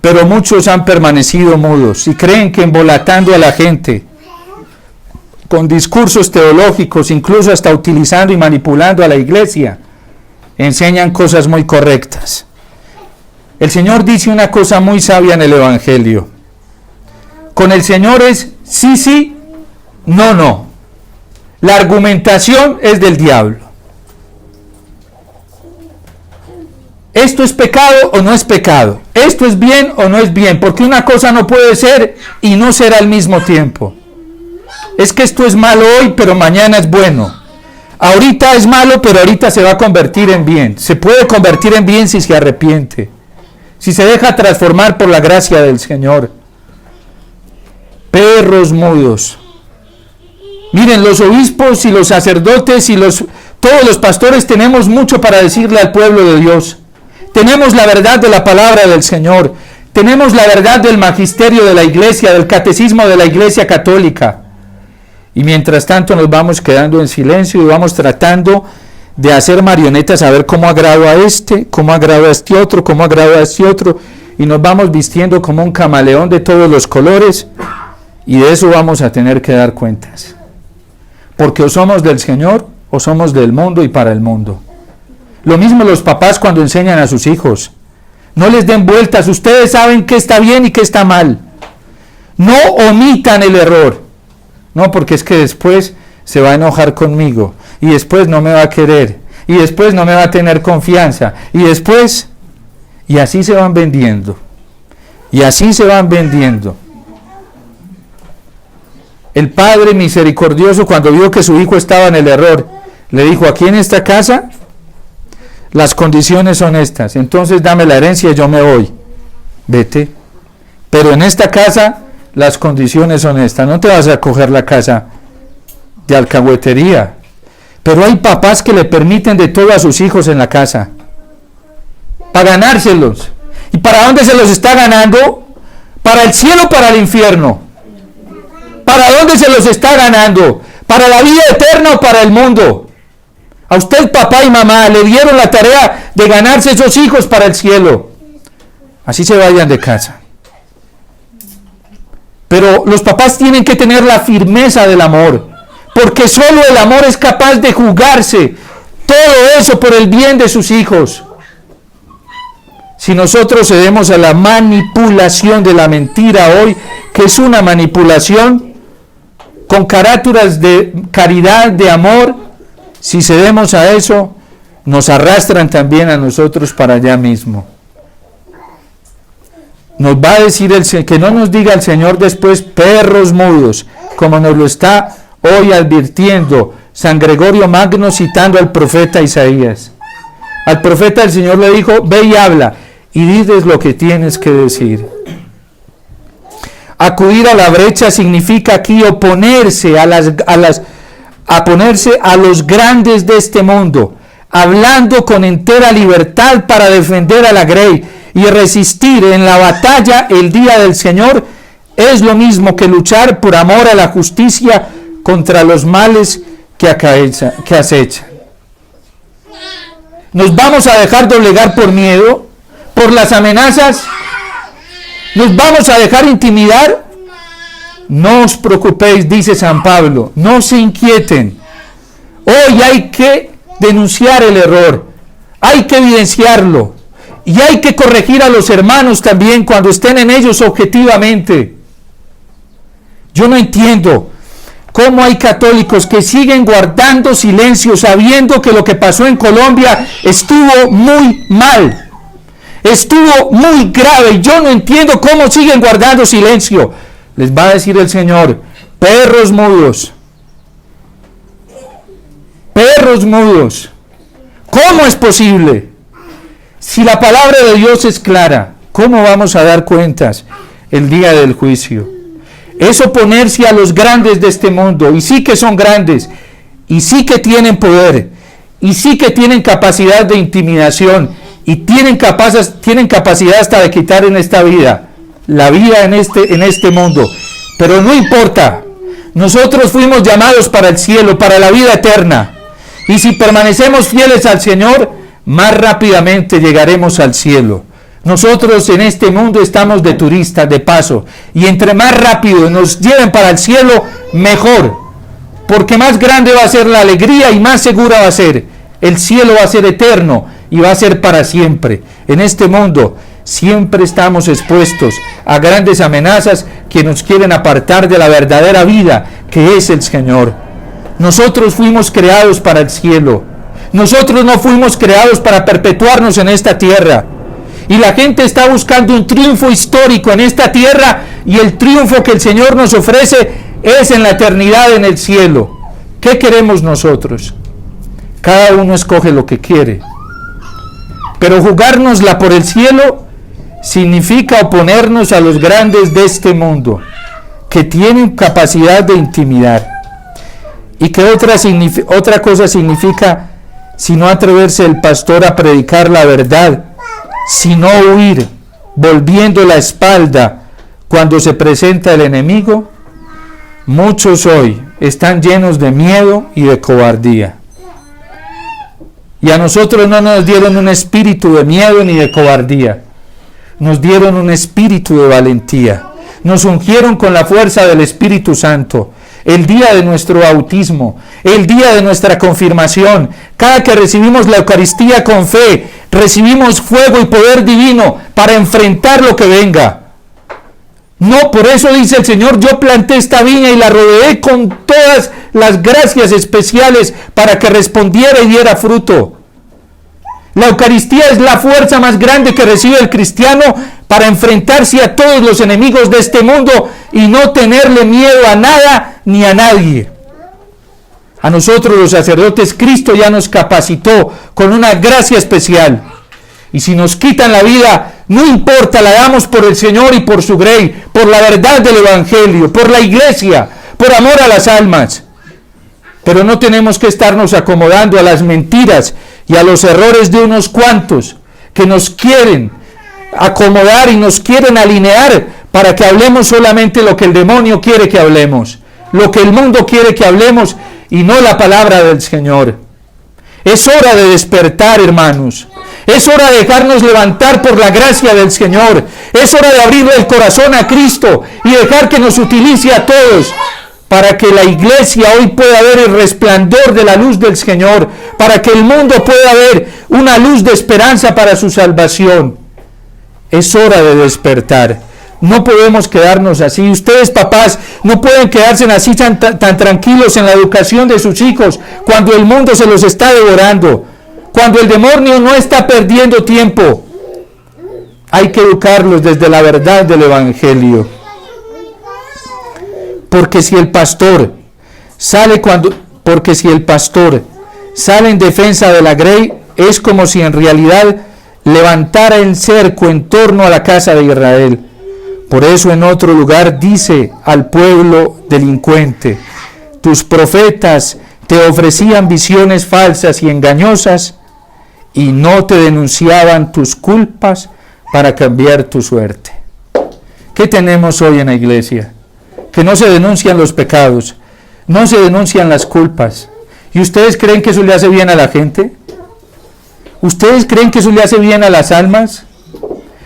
Pero muchos han permanecido mudos y creen que embolatando a la gente con discursos teológicos, incluso hasta utilizando y manipulando a la iglesia, enseñan cosas muy correctas. El Señor dice una cosa muy sabia en el Evangelio: con el Señor es sí, sí, no, no. La argumentación es del diablo. ¿Esto es pecado o no es pecado? ¿Esto es bien o no es bien? Porque una cosa no puede ser y no ser al mismo tiempo. Es que esto es malo hoy, pero mañana es bueno. Ahorita es malo, pero ahorita se va a convertir en bien. Se puede convertir en bien si se arrepiente, si se deja transformar por la gracia del Señor. Perros mudos. Miren, los obispos y los sacerdotes y todos los pastores tenemos mucho para decirle al pueblo de Dios. Tenemos la verdad de la palabra del Señor. Tenemos la verdad del magisterio de la iglesia, del catecismo de la iglesia católica. Y mientras tanto nos vamos quedando en silencio y vamos tratando de hacer marionetas a ver cómo agrado a este, cómo agrado a este otro, cómo agrado a este otro. Y nos vamos vistiendo como un camaleón de todos los colores. Y de eso vamos a tener que dar cuentas. Porque o somos del Señor o somos del mundo y para el mundo. Lo mismo los papás cuando enseñan a sus hijos. No les den vueltas, ustedes saben qué está bien y qué está mal. No omitan el error. No, porque es que después se va a enojar conmigo. Y después no me va a querer. Y después no me va a tener confianza. Y después... Y así se van vendiendo. Y así se van vendiendo. El Padre misericordioso, cuando vio que su hijo estaba en el error, le dijo: aquí en esta casa las condiciones son estas, entonces dame la herencia y yo me voy, vete. Pero en esta casa las condiciones son estas, no te vas a coger la casa de alcahuetería. Pero hay papás que le permiten de todo a sus hijos en la casa, para ganárselos. ¿Y para dónde se los está ganando? ¿Para el cielo o para el infierno? ¿Para dónde se los está ganando? ¿Para la vida eterna o para el mundo? A usted, papá y mamá, le dieron la tarea de ganarse esos hijos para el cielo. Así se vayan de casa. Pero los papás tienen que tener la firmeza del amor, porque solo el amor es capaz de jugarse todo eso por el bien de sus hijos. Si nosotros cedemos a la manipulación de la mentira hoy, que es una manipulación con carátulas de caridad, de amor, si cedemos a eso, nos arrastran también a nosotros para allá mismo. Nos va a decir que no nos diga el Señor después perros mudos, como nos lo está hoy advirtiendo San Gregorio Magno citando al profeta Isaías. Al profeta el Señor le dijo: ve y habla y diles lo que tienes que decir. Acudir a la brecha significa aquí oponerse ponerse a los grandes de este mundo, hablando con entera libertad para defender a la grey y resistir en la batalla el día del Señor. Es lo mismo que luchar por amor a la justicia contra los males que acechan. ¿Nos vamos a dejar doblegar por miedo, por las amenazas? ¿Nos vamos a dejar intimidar? No os preocupéis, dice San Pablo, no se inquieten. Hoy hay que denunciar el error, hay que evidenciarlo y hay que corregir a los hermanos también cuando estén en ellos objetivamente. Yo no entiendo cómo hay católicos que siguen guardando silencio sabiendo que lo que pasó en Colombia estuvo muy mal. Estuvo muy grave. Yo no entiendo cómo siguen guardando silencio. Les va a decir el Señor: perros mudos. Perros mudos. ¿Cómo es posible? Si la palabra de Dios es clara, ¿cómo vamos a dar cuentas el día del juicio? Es oponerse a los grandes de este mundo. Y sí que son grandes. Y sí que tienen poder. Y sí que tienen capacidad de intimidación. Y tienen capacidad hasta de quitar en esta vida, la vida en este mundo. Pero no importa, nosotros fuimos llamados para el cielo, para la vida eterna. Y si permanecemos fieles al Señor, más rápidamente llegaremos al cielo. Nosotros en este mundo estamos de turistas, de paso. Y entre más rápido nos lleven para el cielo, mejor. Porque más grande va a ser la alegría y más segura va a ser. El cielo va a ser eterno y va a ser para siempre. En este mundo siempre estamos expuestos a grandes amenazas que nos quieren apartar de la verdadera vida que es el Señor. Nosotros fuimos creados para el cielo. Nosotros no fuimos creados para perpetuarnos en esta tierra. Y la gente está buscando un triunfo histórico en esta tierra, y el triunfo que el Señor nos ofrece es en la eternidad en el cielo. ¿Qué queremos nosotros? Cada uno escoge lo que quiere. Pero jugárnosla por el cielo significa oponernos a los grandes de este mundo, que tienen capacidad de intimidar. ¿Y qué otra cosa significa sino atreverse el pastor a predicar la verdad, sino huir, volviendo la espalda cuando se presenta el enemigo? Muchos hoy están llenos de miedo y de cobardía. Y a nosotros no nos dieron un espíritu de miedo ni de cobardía. Nos dieron un espíritu de valentía. Nos ungieron con la fuerza del Espíritu Santo. El día de nuestro bautismo, el día de nuestra confirmación, cada que recibimos la Eucaristía con fe, recibimos fuego y poder divino para enfrentar lo que venga. No, por eso dice el Señor, yo planté esta viña y la rodeé con todas las gracias especiales para que respondiera y diera fruto. La Eucaristía es la fuerza más grande que recibe el cristiano para enfrentarse a todos los enemigos de este mundo y no tenerle miedo a nada ni a nadie. A nosotros los sacerdotes, Cristo ya nos capacitó con una gracia especial. Y si nos quitan la vida, no importa, la damos por el Señor y por su grey, por la verdad del Evangelio, por la iglesia, por amor a las almas. Pero no tenemos que estarnos acomodando a las mentiras y a los errores de unos cuantos que nos quieren acomodar y nos quieren alinear para que hablemos solamente lo que el demonio quiere que hablemos, lo que el mundo quiere que hablemos y no la palabra del Señor. Es hora de despertar, hermanos. Es hora de dejarnos levantar por la gracia del Señor. Es hora de abrirle el corazón a Cristo y dejar que nos utilice a todos para que la iglesia hoy pueda ver el resplandor de la luz del Señor, para que el mundo pueda ver una luz de esperanza para su salvación. Es hora de despertar. No podemos quedarnos así. Ustedes, papás, no pueden quedarse así tan tranquilos en la educación de sus hijos cuando el mundo se los está devorando, cuando el demonio no está perdiendo tiempo. Hay que educarlos desde la verdad del Evangelio. Porque si el pastor sale en defensa de la grey, es como si en realidad levantara el cerco en torno a la casa de Israel. Por eso en otro lugar dice al pueblo delincuente: tus profetas te ofrecían visiones falsas y engañosas y no te denunciaban tus culpas para cambiar tu suerte. ¿Qué tenemos hoy en la iglesia? Que no se denuncian los pecados, no se denuncian las culpas. ¿Y ustedes creen que eso le hace bien a la gente? ¿Ustedes creen que eso le hace bien a las almas?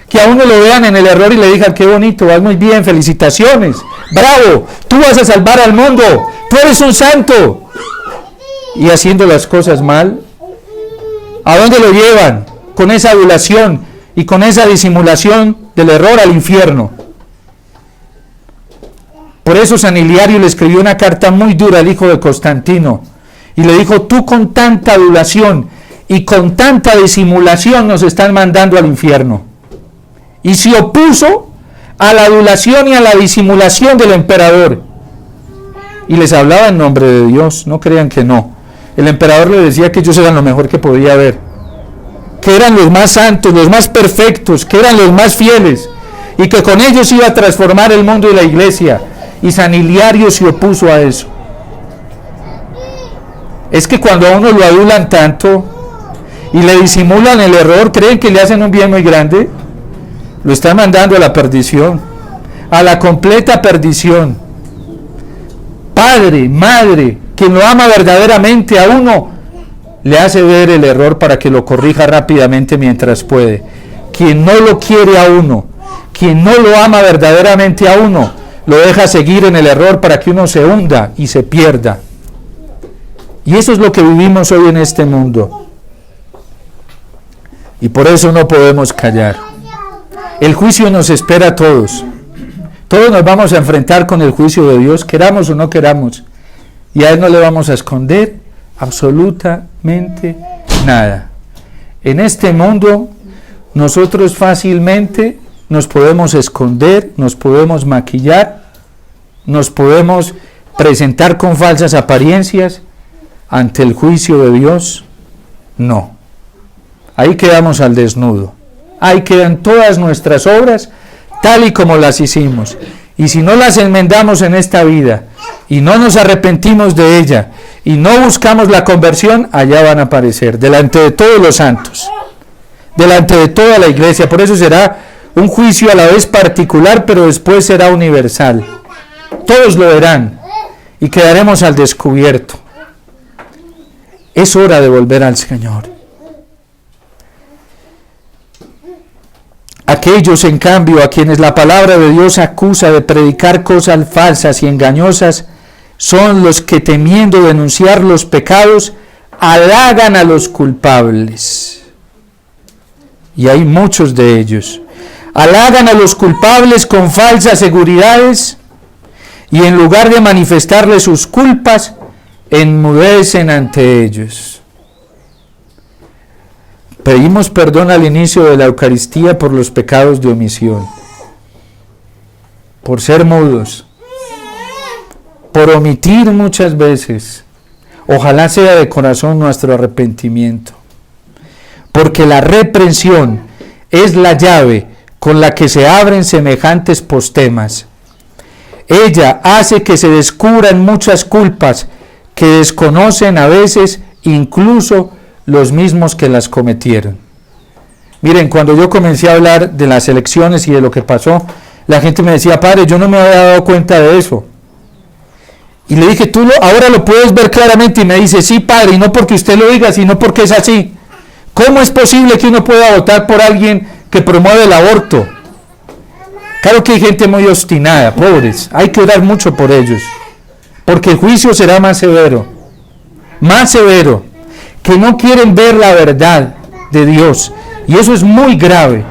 Que a uno lo vean en el error y le digan: qué bonito, vas muy bien, felicitaciones, bravo, tú vas a salvar al mundo, tú eres un santo. Y haciendo las cosas mal, ¿a dónde lo llevan? Con esa adulación y con esa disimulación del error al infierno. Por eso San Hilario le escribió una carta muy dura al hijo de Constantino y le dijo: tú con tanta adulación y con tanta disimulación nos están mandando al infierno. Y se opuso a la adulación y a la disimulación del emperador. Y les hablaba en nombre de Dios, no crean que no. El emperador le decía que ellos eran lo mejor que podía haber, que eran los más santos, los más perfectos, que eran los más fieles, y que con ellos iba a transformar el mundo y la iglesia. Y San Hilario se opuso a eso. Es que cuando a uno lo adulan tanto y le disimulan el error, creen que le hacen un bien muy grande, lo están mandando a la perdición, a la completa perdición. Padre, madre, quien lo ama verdaderamente a uno, le hace ver el error para que lo corrija rápidamente mientras puede. Quien no lo quiere a uno, quien no lo ama verdaderamente a uno, lo deja seguir en el error para que uno se hunda y se pierda. Y eso es lo que vivimos hoy en este mundo. Y por eso no podemos callar. El juicio nos espera a todos. Todos nos vamos a enfrentar con el juicio de Dios, queramos o no queramos. Y a Él no le vamos a esconder absolutamente nada. En este mundo nosotros fácilmente nos podemos esconder, nos podemos maquillar, nos podemos presentar con falsas apariencias. Ante el juicio de Dios, no. Ahí quedamos al desnudo. Ahí quedan todas nuestras obras tal y como las hicimos. Y si no las enmendamos en esta vida y no nos arrepentimos de ella y no buscamos la conversión, allá van a aparecer, delante de todos los santos, delante de toda la iglesia. Por eso será un juicio a la vez particular, pero después será universal. Todos lo verán y quedaremos al descubierto. Es hora de volver al Señor. Aquellos, en cambio, a quienes la palabra de Dios acusa de predicar cosas falsas y engañosas, son los que, temiendo denunciar los pecados, halagan a los culpables. Y hay muchos de ellos. Halagan a los culpables con falsas seguridades y en lugar de manifestarles sus culpas, enmudecen ante ellos. Pedimos perdón al inicio de la Eucaristía por los pecados de omisión, por ser mudos, por omitir muchas veces. Ojalá sea de corazón nuestro arrepentimiento, porque la reprensión es la llave con la que se abren semejantes postemas. Ella hace que se descubran muchas culpas que desconocen a veces incluso los mismos que las cometieron. Miren, cuando yo comencé a hablar de las elecciones y de lo que pasó, la gente me decía: padre, yo no me había dado cuenta de eso. Y le dije: ahora lo puedes ver claramente. Y me dice: sí, padre, y no porque usted lo diga, sino porque es así. ¿Cómo es posible que uno pueda votar por alguien que promueve el aborto? Claro que hay gente muy obstinada, pobres, hay que orar mucho por ellos, porque el juicio será más severo, que no quieren ver la verdad de Dios, y eso es muy grave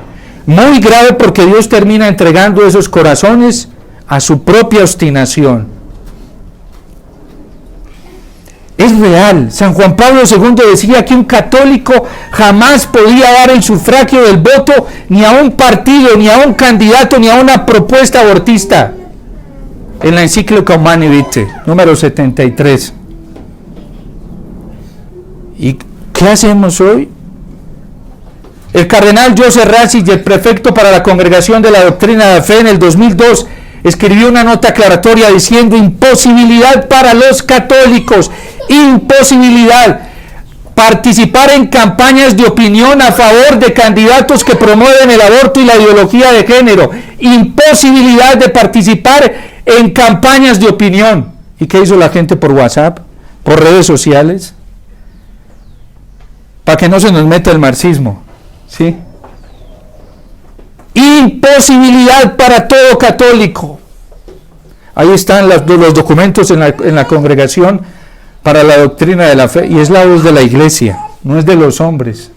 porque Dios termina entregando esos corazones a su propia obstinación. Es real. San Juan Pablo II decía que un católico jamás podía dar el sufragio del voto ni a un partido, ni a un candidato, ni a una propuesta abortista, en la encíclica Humanae Vitae, número 73. ¿Y qué hacemos hoy? El cardenal Joseph Ratzinger, el prefecto para la Congregación de la Doctrina de la Fe, en el 2002 escribió una nota aclaratoria diciendo: imposibilidad para los católicos, imposibilidad participar en campañas de opinión a favor de candidatos que promueven el aborto y la ideología de género, imposibilidad de participar en campañas de opinión. ¿Y qué hizo la gente por WhatsApp, por redes sociales? Para que no se nos meta el marxismo, ¿sí? Imposibilidad para todo católico. Ahí están los documentos en la Congregación para la Doctrina de la Fe, y es la voz de la Iglesia, no es de los hombres.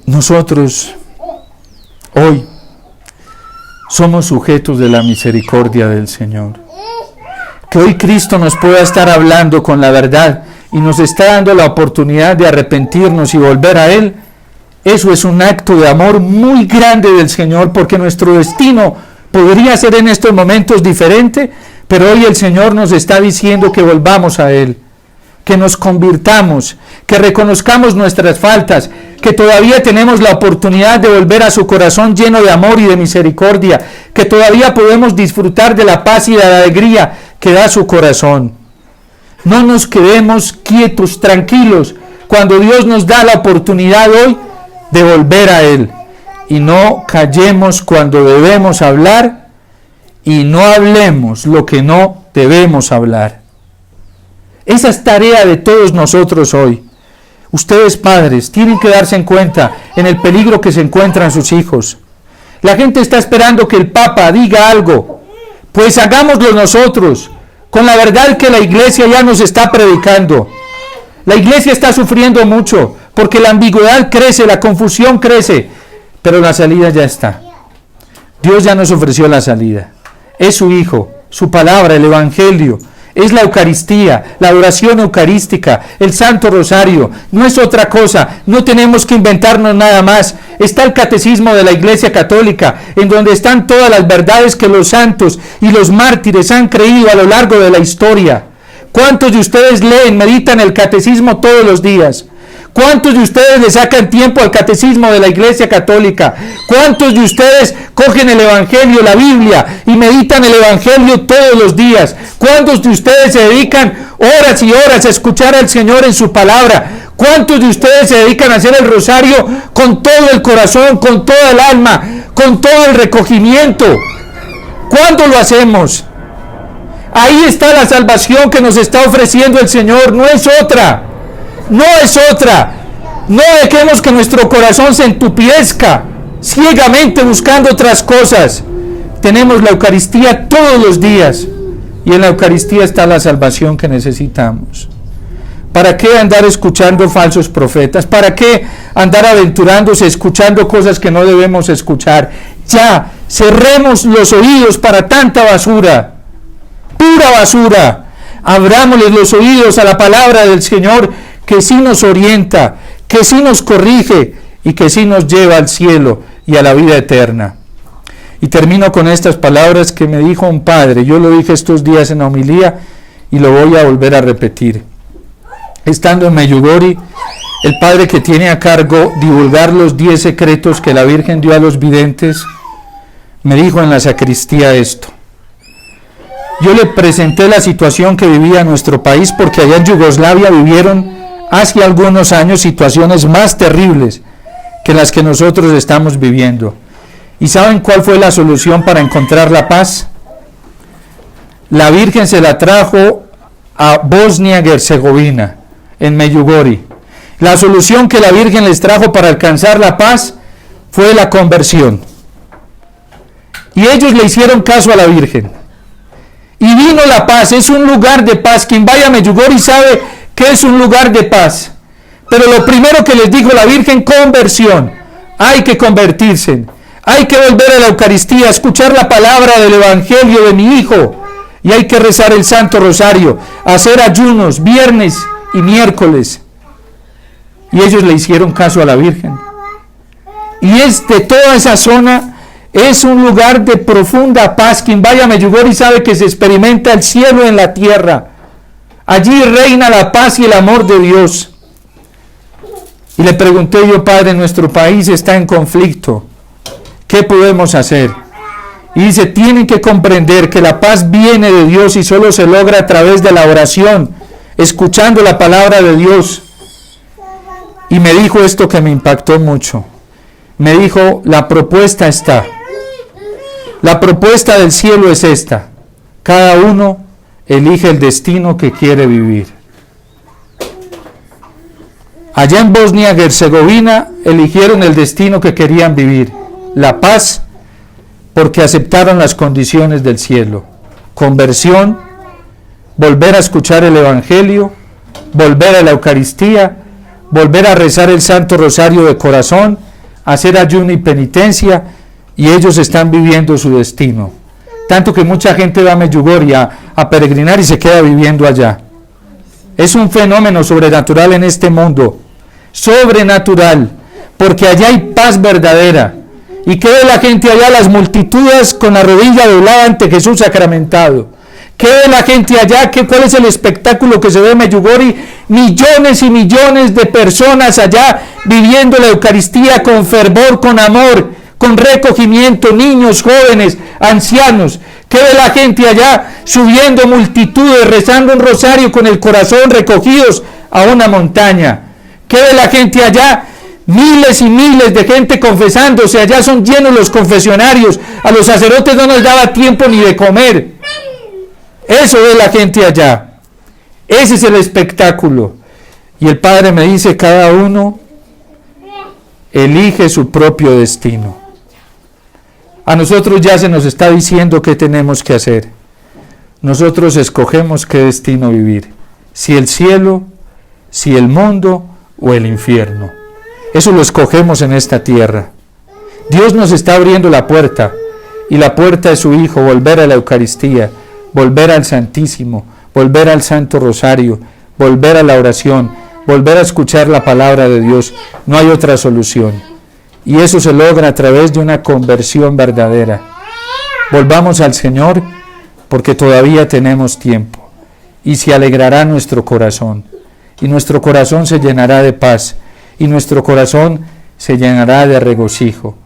Nosotros hoy somos sujetos de la misericordia del Señor. Que hoy Cristo nos pueda estar hablando con la verdad y nos está dando la oportunidad de arrepentirnos y volver a Él. Eso es un acto de amor muy grande del Señor, porque nuestro destino podría ser en estos momentos diferente, pero hoy el Señor nos está diciendo que volvamos a Él, que nos convirtamos, que reconozcamos nuestras faltas, que todavía tenemos la oportunidad de volver a su corazón lleno de amor y de misericordia, que todavía podemos disfrutar de la paz y de la alegría que da su corazón. No nos quedemos quietos, tranquilos, cuando Dios nos da la oportunidad hoy de volver a Él, y no callemos cuando debemos hablar, y no hablemos lo que no debemos hablar. Esa es tarea de todos nosotros hoy. Ustedes, padres, tienen que darse en cuenta en el peligro que se encuentran sus hijos. La gente está esperando que el Papa diga algo. Pues hagámoslo nosotros, con la verdad que la Iglesia ya nos está predicando. La Iglesia está sufriendo mucho, porque la ambigüedad crece, la confusión crece, pero la salida ya está. Dios ya nos ofreció la salida. Es su Hijo, su palabra, el Evangelio. Es la Eucaristía, la oración eucarística, el Santo Rosario. No es otra cosa, no tenemos que inventarnos nada más. Está el Catecismo de la Iglesia Católica, en donde están todas las verdades que los santos y los mártires han creído a lo largo de la historia. ¿Cuántos de ustedes leen, meditan el Catecismo todos los días? ¿Cuántos de ustedes le sacan tiempo al catecismo de la Iglesia Católica? ¿Cuántos de ustedes cogen el Evangelio, la Biblia, y meditan el Evangelio todos los días? ¿Cuántos de ustedes se dedican horas y horas a escuchar al Señor en su palabra? ¿Cuántos de ustedes se dedican a hacer el rosario con todo el corazón, con toda el alma, con todo el recogimiento? ¿Cuándo lo hacemos? Ahí está la salvación que nos está ofreciendo el Señor, no es otra. No es otra. No dejemos que nuestro corazón se entupiezca ciegamente buscando otras cosas. Tenemos la Eucaristía todos los días y en la Eucaristía está la salvación que necesitamos. ¿Para qué andar escuchando falsos profetas? ¿Para qué andar aventurándose escuchando cosas que no debemos escuchar? Ya, cerremos los oídos para tanta basura, pura basura. Abrámosles los oídos a la palabra del Señor, que sí nos orienta, que sí nos corrige y que sí nos lleva al cielo y a la vida eterna. Y termino con estas palabras que me dijo un padre. Yo lo dije estos días en la homilía y lo voy a volver a repetir. Estando en Medjugorje, el padre que tiene a cargo divulgar los 10 secretos que la Virgen dio a los videntes, me dijo en la sacristía esto. Yo le presenté la situación que vivía nuestro país, porque allá en Yugoslavia vivieron hace algunos años situaciones más terribles que las que nosotros estamos viviendo. ¿Y saben cuál fue la solución para encontrar la paz? La Virgen se la trajo a Bosnia-Herzegovina, en Medjugorje. La solución que la Virgen les trajo para alcanzar la paz fue la conversión. Y ellos le hicieron caso a la Virgen. Y vino la paz, es un lugar de paz. Quien vaya a Medjugorje sabe que es un lugar de paz. Pero lo primero que les dijo la Virgen, conversión. Hay que convertirse. Hay que volver a la Eucaristía, escuchar la palabra del Evangelio de mi Hijo. Y hay que rezar el Santo Rosario, hacer ayunos viernes y miércoles. Y ellos le hicieron caso a la Virgen. Y de toda esa zona es un lugar de profunda paz. Quien vaya a Medjugorje sabe que se experimenta el cielo en la tierra. Allí reina la paz y el amor de Dios. Y le pregunté yo, Padre, nuestro país está en conflicto. ¿Qué podemos hacer? Y dice, tienen que comprender que la paz viene de Dios y solo se logra a través de la oración, escuchando la palabra de Dios. Y me dijo esto que me impactó mucho. Me dijo, la propuesta está. La propuesta del cielo es esta. Cada uno elige el destino que quiere vivir. Allá en Bosnia-Herzegovina eligieron el destino que querían vivir. La paz, porque aceptaron las condiciones del cielo. Conversión, volver a escuchar el Evangelio, volver a la Eucaristía, volver a rezar el Santo Rosario de corazón, hacer ayuno y penitencia, y ellos están viviendo su destino. Tanto que mucha gente va a Medjugorje a peregrinar y se queda viviendo allá. Es un fenómeno sobrenatural en este mundo, sobrenatural, porque allá hay paz verdadera. ¿Y qué ve la gente allá? Las multitudes con la rodilla doblada ante Jesús sacramentado. ¿Qué ve la gente allá? ¿Cuál es el espectáculo que se ve en Medjugorje? Millones y millones de personas allá viviendo la Eucaristía con fervor, con amor, con recogimiento, niños, jóvenes, ancianos. ¿Qué ve la gente allá? Subiendo multitudes, rezando un rosario con el corazón recogidos a una montaña. ¿Qué ve la gente allá? Miles y miles de gente confesándose. Allá son llenos los confesionarios. A los sacerdotes no nos daba tiempo ni de comer. Eso ve la gente allá. Ese es el espectáculo. Y el Padre me dice, cada uno elige su propio destino. A nosotros ya se nos está diciendo qué tenemos que hacer. Nosotros escogemos qué destino vivir. Si el cielo, si el mundo o el infierno. Eso lo escogemos en esta tierra. Dios nos está abriendo la puerta, y la puerta es su Hijo, volver a la Eucaristía, volver al Santísimo, volver al Santo Rosario, volver a la oración, volver a escuchar la palabra de Dios. No hay otra solución. Y eso se logra a través de una conversión verdadera. Volvamos al Señor, porque todavía tenemos tiempo, y se alegrará nuestro corazón. y nuestro corazón se llenará de paz, y nuestro corazón se llenará de regocijo.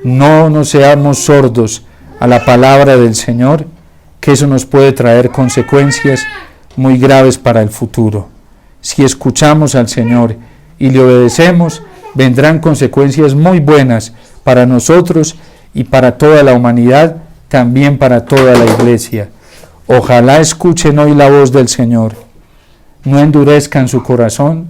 No nos seamos sordos a la palabra del Señor, que eso nos puede traer consecuencias muy graves para el futuro. Si escuchamos al Señor y le obedecemos, vendrán consecuencias muy buenas para nosotros y para toda la humanidad, también para toda la Iglesia. Ojalá escuchen hoy la voz del Señor. No endurezcan su corazón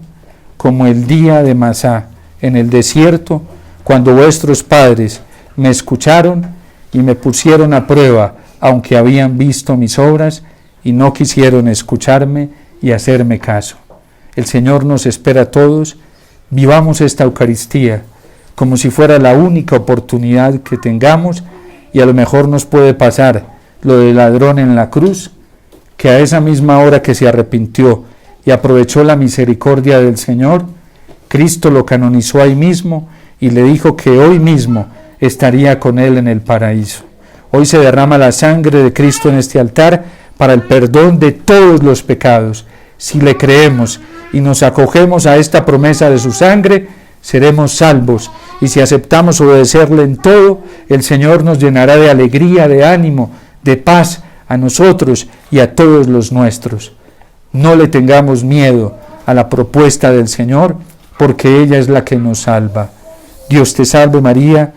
como el día de Masá en el desierto, cuando vuestros padres me escucharon y me pusieron a prueba, aunque habían visto mis obras y no quisieron escucharme y hacerme caso. El Señor nos espera a todos. Vivamos esta Eucaristía como si fuera la única oportunidad que tengamos, y a lo mejor nos puede pasar lo del ladrón en la cruz, que a esa misma hora que se arrepintió y aprovechó la misericordia del Señor, Cristo lo canonizó ahí mismo y le dijo que hoy mismo estaría con él en el paraíso. Hoy se derrama la sangre de Cristo en este altar para el perdón de todos los pecados. Si le creemos y nos acogemos a esta promesa de su sangre, seremos salvos, y si aceptamos obedecerle en todo, el Señor nos llenará de alegría, de ánimo, de paz a nosotros y a todos los nuestros. No le tengamos miedo a la propuesta del Señor, porque ella es la que nos salva. Dios te salve María,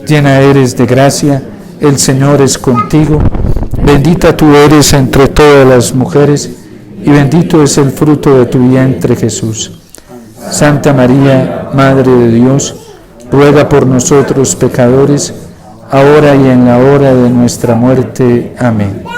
llena eres de gracia, el Señor es contigo, bendita tú eres entre todas las mujeres, y bendito es el fruto de tu vientre Jesús. Santa María, Madre de Dios, ruega por nosotros pecadores, ahora y en la hora de nuestra muerte. Amén.